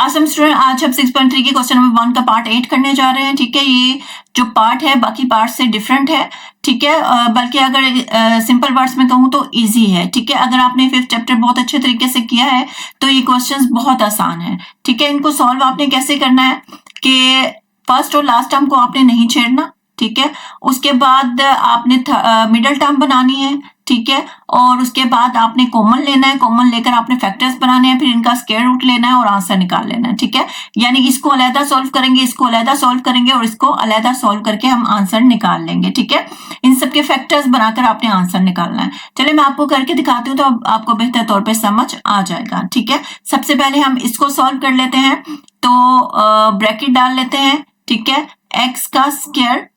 Assam student, आज हम 6.3 के क्वेश्चन नंबर 1 का पार्ट 8 करने जा रहे हैं। ठीक है, ये जो पार्ट है बाकी पार्ट से डिफरेंट है। ठीक है, बल्कि अगर सिंपल वर्ड्स में कहूँ तो इजी है। ठीक है, अगर आपने 5th चैप्टर बहुत अच्छे तरीके से किया है तो ये क्वेश्चंस बहुत आसान है। ठीक है, इनको सॉल्व आपने कैसे करना है कि फर्स्ट और लास्ट टर्म को आपने नहीं छेड़ना। ठीक है, उसके बाद आपने मिडल टर्म बनानी है। ठीक है, और उसके बाद आपने कॉमन लेना है, कॉमन लेकर आपने फैक्टर्स बनाने हैं, फिर इनका स्क्वायर रूट लेना है और आंसर निकाल लेना है। ठीक है, यानी इसको अलहदा सॉल्व करेंगे, इसको अलहदा सॉल्व करेंगे और इसको अलहदा सॉल्व करके हम आंसर निकाल लेंगे। ठीक है, इन सबके फैक्टर्स बनाकर आपने आंसर निकालना है। चलिए मैं आपको करके दिखाती हूँ तो अब आपको बेहतर तौर पर समझ आ जाएगा। ठीक है, सबसे पहले हम इसको सॉल्व कर लेते हैं, तो ब्रैकेट डाल लेते हैं। ठीक है, एक्स का स्क्वायर,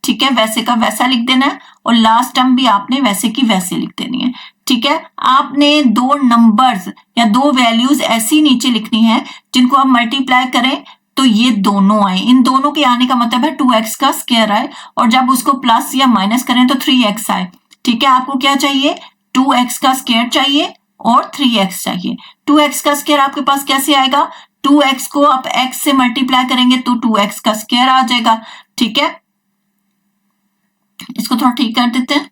ठीक है, वैसे का वैसा लिख देना है और लास्ट टर्म भी आपने वैसे की वैसे लिख देनी है। ठीक है, आपने दो नंबर्स या दो वैल्यूज ऐसी नीचे लिखनी है जिनको आप मल्टीप्लाई करें तो ये दोनों आए। इन दोनों के आने का मतलब है 2x का स्क्वायर आए, और जब उसको प्लस या माइनस करें तो 3x आए। ठीक है, आपको क्या चाहिए? 2x का स्क्वायर चाहिए और 3x चाहिए। 2x का स्क्वायर आपके पास कैसे आएगा? 2x को आप x से मल्टीप्लाई करेंगे तो 2x का स्क्वायर आ जाएगा। ठीक है, इसको थोड़ा ठीक कर देते हैं।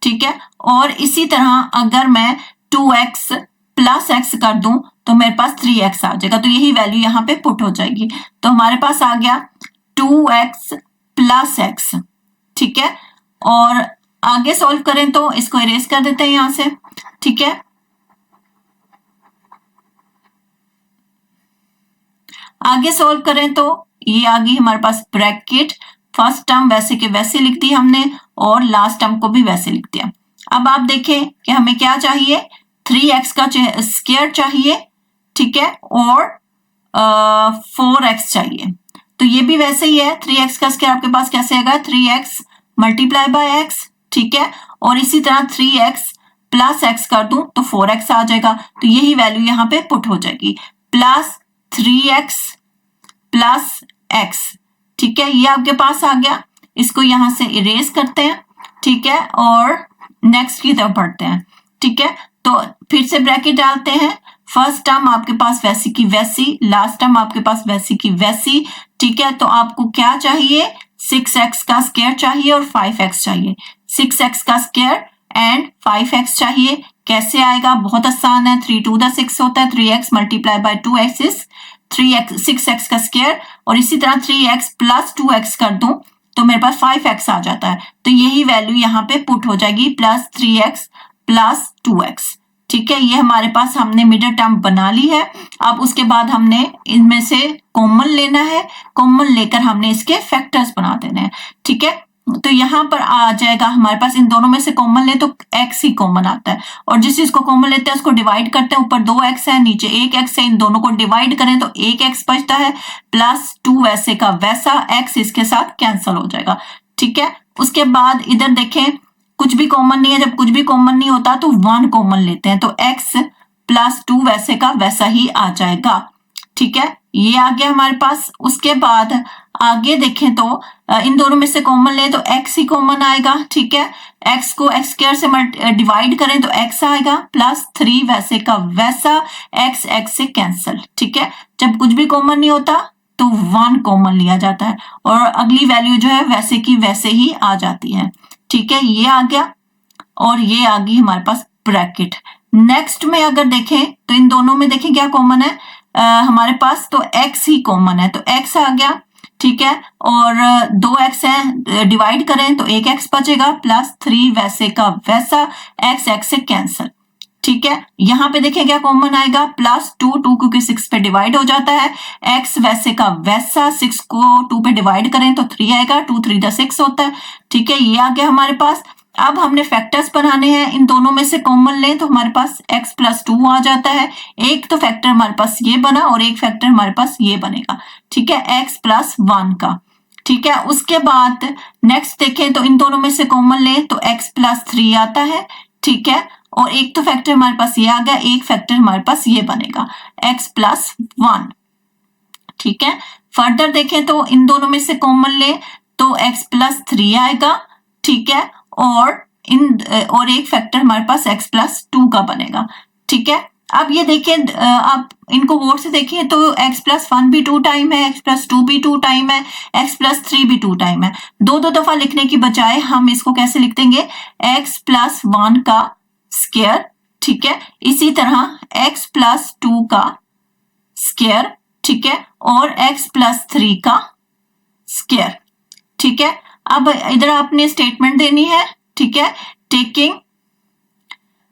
ठीक है, और इसी तरह अगर मैं 2x प्लस x कर दूं तो मेरे पास 3x आ जाएगा, तो यही वैल्यू यहां पे पुट हो जाएगी। तो हमारे पास आ गया 2x प्लस x। ठीक है, और आगे सॉल्व करें तो इसको इरेज कर देते हैं यहां से। ठीक है, आगे सॉल्व करें तो ये आ गई हमारे पास ब्रैकेट, फर्स्ट टर्म वैसे के वैसे लिख दी हमने और लास्ट टर्म को भी वैसे लिख दिया। अब आप देखें कि हमें क्या चाहिए? 3x का स्क्वायर चाहिए। ठीक है, और 4x चाहिए, तो ये भी वैसे ही है। 3x का स्क्वायर आपके पास कैसे आएगा? 3x multiply by x। ठीक है, और इसी तरह 3x प्लस x कर दूं तो 4x आ जाएगा, तो यही वैल्यू यहाँ पे पुट हो जाएगी, प्लस 3x प्लस x। ठीक है, ये आपके पास आ गया। इसको यहां से इरेज करते हैं। ठीक है, और नेक्स्ट की तरफ बढ़ते हैं। ठीक है, तो फिर से ब्रैकेट डालते हैं। फर्स्ट टर्म आपके पास वैसी की वैसी, लास्ट टर्म आपके पास वैसी की वैसी। ठीक है, तो आपको क्या चाहिए? 6x का स्क्वायर चाहिए और 5x चाहिए। 6x का स्क्वायर एंड 5x चाहिए। कैसे आएगा? बहुत आसान है, 3 to the 6 होता है, 3x multiply by 2x is 6x का स्क्वायर, और इसी तरह 3x प्लस 2x कर दूं तो मेरे पास 5x आ जाता है, तो यही वैल्यू यहाँ पे पुट हो जाएगी, प्लस 3x प्लस 2x। ठीक है, ये हमारे पास हमने मिडिल टर्म बना ली है। अब उसके बाद हमने इनमें से कॉमन लेना है, कॉमन लेकर हमने इसके फैक्टर्स बना देने हैं। ठीक है, तो यहां पर आ जाएगा हमारे पास, इन दोनों में से कॉमन ले तो x ही कॉमन आता है, और जिस चीज को कॉमन लेते हैं उसको डिवाइड करते हैं। ऊपर 2x है, नीचे 1x है, इन दोनों को डिवाइड करें तो 1x बचता है, प्लस 2 वैसे का वैसा, x इसके साथ कैंसिल हो जाएगा। ठीक है, उसके बाद इधर देखें कुछ भी कॉमन नहीं है, जब कुछ भी कॉमन नहीं होता तो 1 कॉमन लेते हैं, तो x प्लस 2 वैसे का वैसा ही आ जाएगा। ठीक है, ये आ गया हमारे पास। उसके बाद आगे देखें तो इन दोनों में से कॉमन ले तो x ही कॉमन आएगा। ठीक है, x को x स्क्वायर से डिवाइड करें तो x आएगा, प्लस 3 वैसे का वैसा, x से कैंसिल। ठीक है, जब कुछ भी कॉमन नहीं होता तो 1 कॉमन लिया जाता है और अगली वैल्यू जो है वैसे की वैसे ही आ जाती है। ठीक है, ये आ गया और ये आ गई हमारे पास ब्रैकेट। नेक्स्ट में अगर देखें तो इन दोनों में देखें क्या कॉमन है, हमारे पास तो x ही कॉमन है, तो x आ गया। ठीक है, और 2x है, डिवाइड करें तो 1x बचेगा, प्लस 3 वैसे का वैसा, x से कैंसिल। ठीक है, यहाँ पे देखें क्या कॉमन आएगा, प्लस 2 क्योंकि 6 पे डिवाइड हो जाता है, x वैसे का वैसा, 6 को 2 पे डिवाइड करें तो 3 आएगा, 2 3 द 6 होता है। ठीक है, ये आ गया हमारे पास। अब हमने फैक्टर्स बनाने हैं, इन दोनों में से कॉमन लें तो हमारे पास x प्लस 2 आ जाता है। एक तो फैक्टर हमारे पास ये बना और एक फैक्टर हमारे पास ये बनेगा। ठीक है, x प्लस 1 का। ठीक है, उसके बाद नेक्स्ट देखें तो इन दोनों में से कॉमन लें तो x प्लस 3 आता है। ठीक है, और एक तो फैक्टर हमारे पास ये आ गया, एक फैक्टर हमारे पास ये बनेगा, x प्लस 1। ठीक है, फर्दर देखें तो इन दोनों में से कॉमन ले तो x प्लस 3 आएगा। ठीक है, और एक फैक्टर हमारे पास x प्लस 2 का बनेगा। ठीक है, अब ये देखिए, आप इनको वोट से देखिए तो x+1 भी 2 टाइम है, x+2 भी 2 टाइम है, x+3 भी 2 टाइम है। दो दफा लिखने की बजाय हम इसको कैसे लिख देंगे, x+1 का स्क्वायर, ठीक है। इसी तरह x+2 का स्क्वायर, ठीक है, और x+3 का स्क्वायर, ठीक है। अब इधर आपने स्टेटमेंट देनी है, ठीक है, taking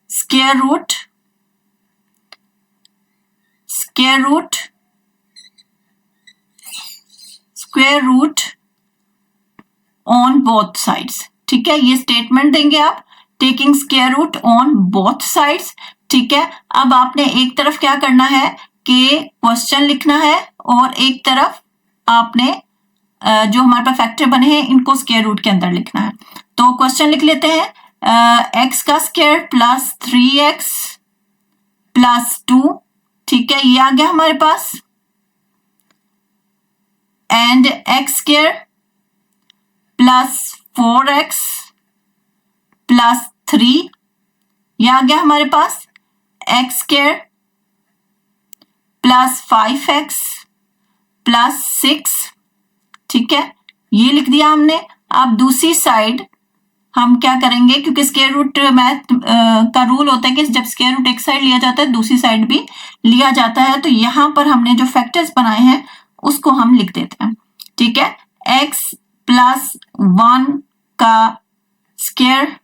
square root on both sides, ठीक है। ये स्टेटमेंट देंगे आप, taking square root on both sides, ठीक है। अब आपने एक तरफ क्या करना है कि क्वेश्चन लिखना है और एक तरफ आपने जो हमारे पास फैक्टर बने हैं इनको स्क्वायर रूट के अंदर लिखना है। तो क्वेश्चन लिख लेते हैं, x का स्क्वायर प्लस 3x प्लस 2, ठीक है, ये आ गया हमारे पास, and x square plus 4x plus 3, ये आ गया हमारे पास, x square plus 5x plus 6, ठीक है, ये लिख दिया हमने। अब दूसरी साइड हम क्या करेंगे, क्योंकि स्क्वायर रूट मैथ का रूल होता है कि जब स्क्वायर रूट एक साइड लिया जाता है दूसरी साइड भी लिया जाता है, तो यहां पर हमने जो फैक्टर्स बनाए हैं उसको हम लिख देते हैं, ठीक है। x+1 का स्क्वायर,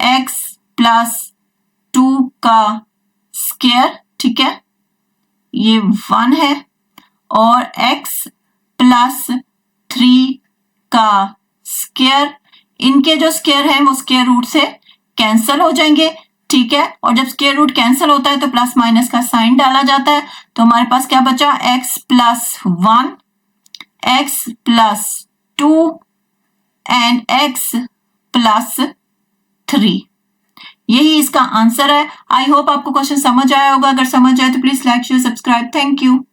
x+2 का स्क्वायर, ठीक है, ये 1 है, और x+3 का स्क्वायर, इनके जो स्क्वायर है वो स्क्वायर रूट से कैंसिल हो जाएंगे, ठीक है। और जब स्क्वायर रूट कैंसिल होता है तो प्लस माइनस का साइन डाला जाता है, तो हमारे पास क्या बचा, x+1, x+2 एंड x+3, यही इसका आंसर है। आई होप आपको क्वेश्चन समझ आया होगा। अगर समझ आए तो please like share subscribe. Thank you.